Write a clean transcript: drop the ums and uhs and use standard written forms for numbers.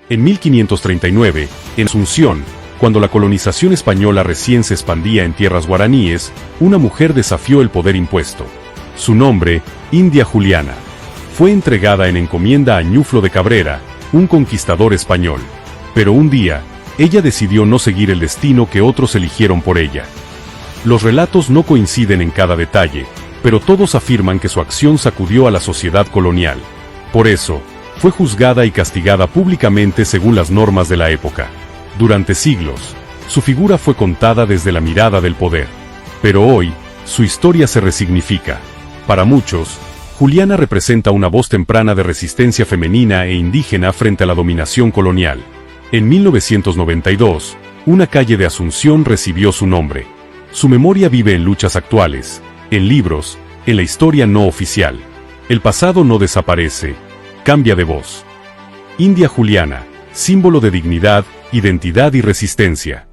En 1539, en Asunción, cuando la colonización española recién se expandía en tierras guaraníes, una mujer desafió el poder impuesto. Su nombre, India Juliana. Fue entregada en encomienda a Ñuflo de Cabrera, un conquistador español. Pero un día, ella decidió no seguir el destino que otros eligieron por ella. Los relatos no coinciden en cada detalle, pero todos afirman que su acción sacudió a la sociedad colonial. Por eso, fue juzgada y castigada públicamente según las normas de la época. Durante siglos, su figura fue contada desde la mirada del poder. Pero hoy, su historia se resignifica. Para muchos, Juliana representa una voz temprana de resistencia femenina e indígena frente a la dominación colonial. En 1992, una calle de Asunción recibió su nombre. Su memoria vive en luchas actuales, en libros, en la historia no oficial. El pasado no desaparece, cambia de voz. India Juliana, símbolo de dignidad, identidad y resistencia.